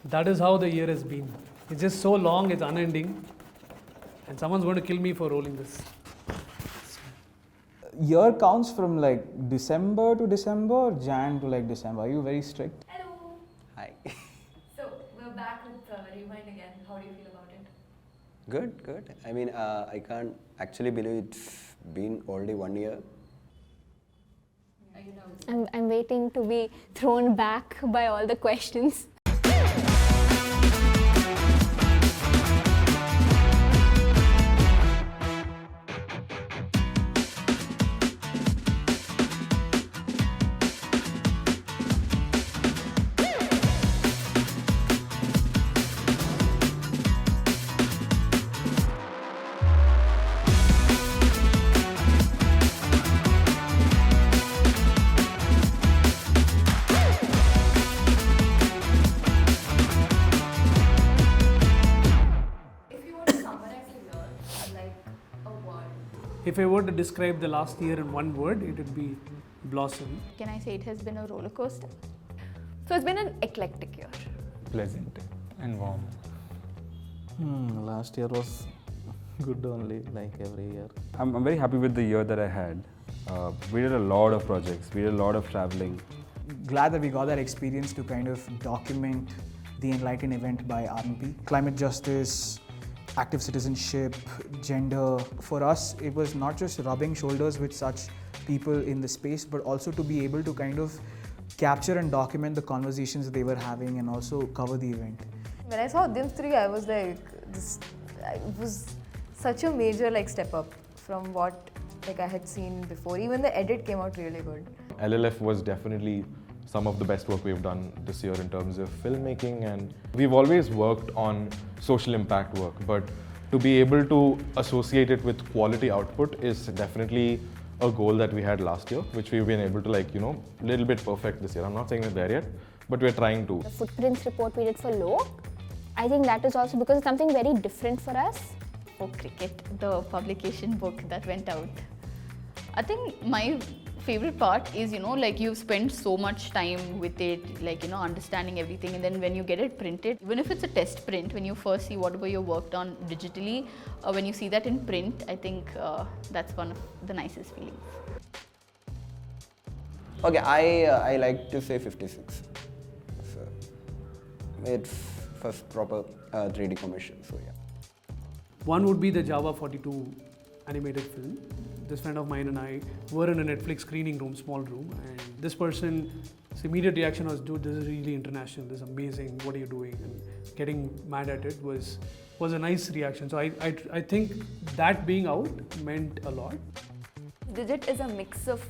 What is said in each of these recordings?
That is how the year has been. It's just so long, it's unending. And someone's going to kill me for rolling this. Year counts from like December to December or Jan to like December? Are you very strict? Hello. Hi. So we're back with Rewind again. How do you feel about it? Good, good. I mean, I can't actually believe it's been already 1 year. Are you nervous? I'm waiting to be thrown back by all the questions. If you were to summarize the year, like a word, If I were to describe the last year in one word, it would be blossom. Can I say it has been a roller coaster? so it's been an eclectic year. Pleasant and warm. Last year was good only, like every year. I'm very happy with the year that I had. We did a lot of projects, we did a lot of traveling. Glad that we got that experience to kind of document the Enlighten event by RMP. Climate justice, active citizenship, gender. For us, it was not just rubbing shoulders with such people in the space, but also to be able to kind of capture and document the conversations they were having and also cover the event. When I saw Dims 3, I was like, it was such a major step up from what I had seen before. Even the edit came out really good. LLF was definitely some of the best work we've done this year in terms of filmmaking, and we've always worked on social impact work, but to be able to associate it with quality output is definitely a goal that we had last year, which we've been able to little bit perfect this year. I'm not saying we're there yet, but we're trying to. The footprints report we did for Lok, I think that is also because it's something very different for us. For cricket, the publication book that went out. I think my favorite part is, you spend so much time with it, understanding everything, and then when you get it printed, even if it's a test print, when you first see whatever you worked on digitally, when you see that in print, I think that's one of the nicest feelings. Okay, I like to say 56. So it's first proper 3D commercial, so yeah. One would be the Java 42 animated film. This friend of mine and I were in a Netflix screening room, small room, and this person's immediate reaction was, dude, this is really international, this is amazing, what are you doing? And getting mad at it was a nice reaction. So I think that being out meant a lot. Digit is a mix of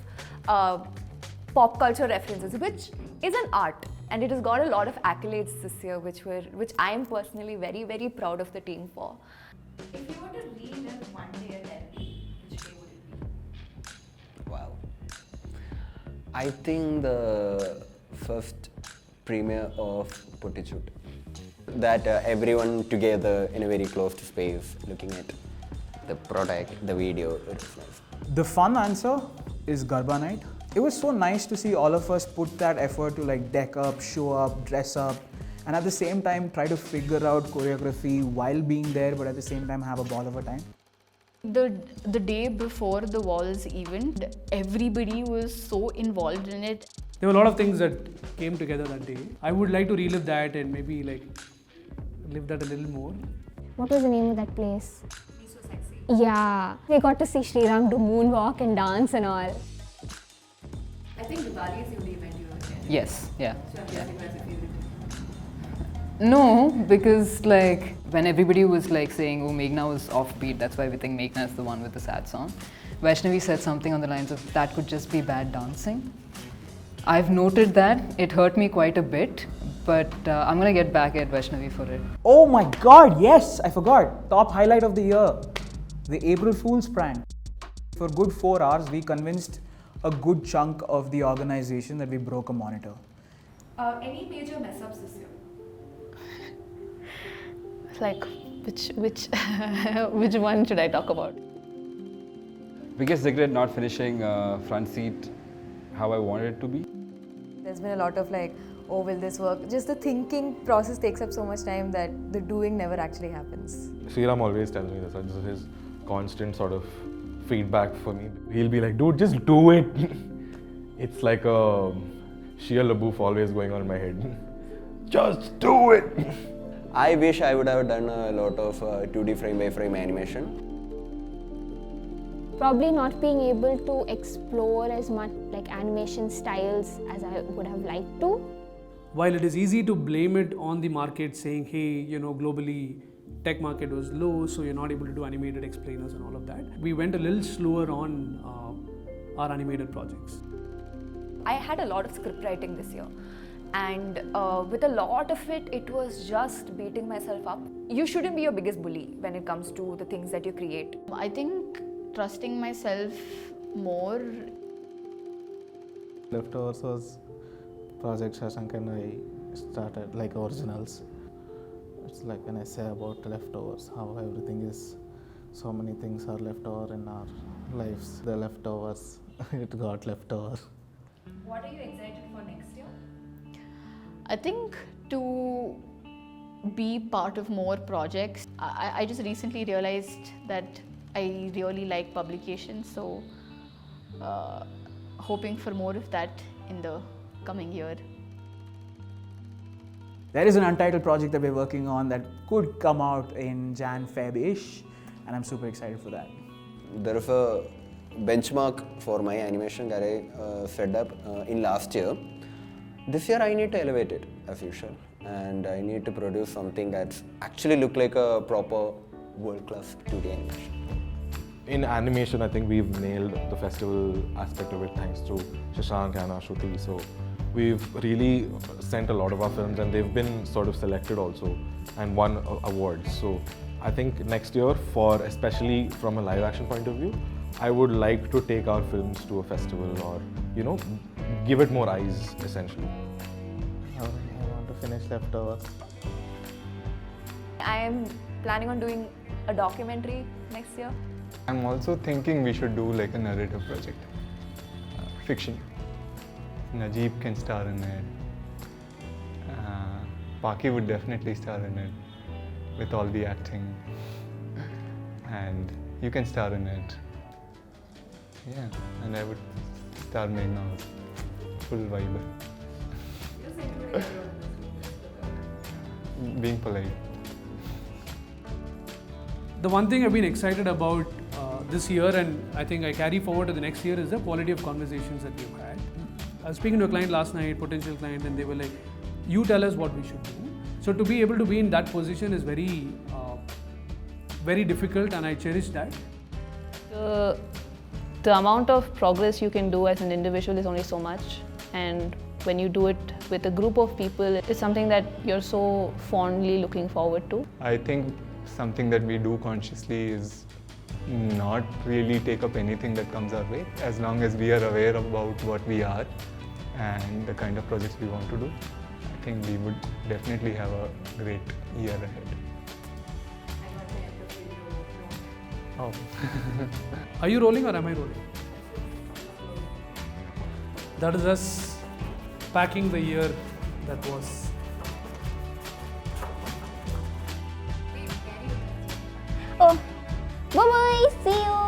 pop culture references, which is an art, and it has got a lot of accolades this year, which I am personally very, very proud of the team for. If you were to relive one day at LP, which day would it be? Wow. I think the first premiere of Pottichut. That everyone together in a very closed space looking at the product, the video, it was nice. The fun answer is Garba night. It was so nice to see all of us put that effort to deck up, show up, dress up, and at the same time try to figure out choreography while being there, but at the same time have a ball of a time. The day before the Walls event, everybody was so involved in it. There were a lot of things that came together that day. I would like to relive that and maybe live that a little more. What was the name of that place? So sexy. Yeah, we got to see Sriram do moonwalk and dance and all. I think Diwali is the only event you were attending. Yes, yeah. So I'm guessing that's your favorite. No, because when everybody was saying, oh, Meghna was offbeat, that's why we think Meghna is the one with the sad song. Vaishnavi said something on the lines of, that could just be bad dancing. I've noted that, it hurt me quite a bit, but I'm gonna get back at Vaishnavi for it. Oh my god, yes, I forgot. Top highlight of the year, the April Fool's prank. For good 4 hours, we convinced a good chunk of the organization that we broke a monitor. Any major mess-ups this year? Which one should I talk about? Biggest regret not finishing front seat how I wanted it to be. There's been a lot of oh, will this work? Just the thinking process takes up so much time that the doing never actually happens. Sriram always tells me this. This is his constant sort of feedback for me. He'll be like, dude, just do it. It's like a Shia LaBeouf always going on in my head. Just do it. I wish I would have done a lot of 2D frame by frame animation. Probably not being able to explore as much like animation styles as I would have liked to. While it is easy to blame it on the market, saying, hey, globally tech market was low, so you're not able to do animated explainers and all of that, we went a little slower on our animated projects. I had a lot of script writing this year, and with a lot of it, it was just beating myself up. You shouldn't be your biggest bully when it comes to the things that you create. I think trusting myself more. Leftovers was project Shashank and I started like originals. It's like an essay about leftovers, how everything is, so many things are left over in our lives. The leftovers, it got left over. What are you excited for next year? I think to be part of more projects. I just recently realized that I really like publication, so hoping for more of that in the coming year. There is an untitled project that we're working on that could come out in Jan-Feb-ish, and I'm super excited for that. There is a benchmark for my animation that I set up in last year. This year I need to elevate it as usual, and I need to produce something that's actually look like a proper world-class 2D animation. In animation, I think we've nailed the festival aspect of it thanks to Shashank and Ashruti. So we've really sent a lot of our films and they've been sort of selected also and won awards. So I think next year, for especially from a live action point of view, I would like to take our films to a festival or, give it more eyes essentially. I want to finish Leftovers. I am planning on doing a documentary next year. I'm also thinking we should do like a narrative project, fiction. Najib can star in it. Paki would definitely star in it with all the acting, and you can star in it. Yeah, and I would star Meghna, full vibe. Being polite. The one thing I've been excited about this year, and I think I carry forward to the next year, is the quality of conversations that we've had. I was speaking to a client last night, potential client, and they were like, you tell us what we should do. So to be able to be in that position is very, very difficult, and I cherish that. The amount of progress you can do as an individual is only so much, and when you do it with a group of people, it's something that you're so fondly looking forward to. I think something that we do consciously is not really take up anything that comes our way, as long as we are aware about what we are and the kind of projects we want to do. I think we would definitely have a great year ahead. Oh. Are you rolling or am I rolling? That is us packing the year that was. Oh, bye-bye, see you!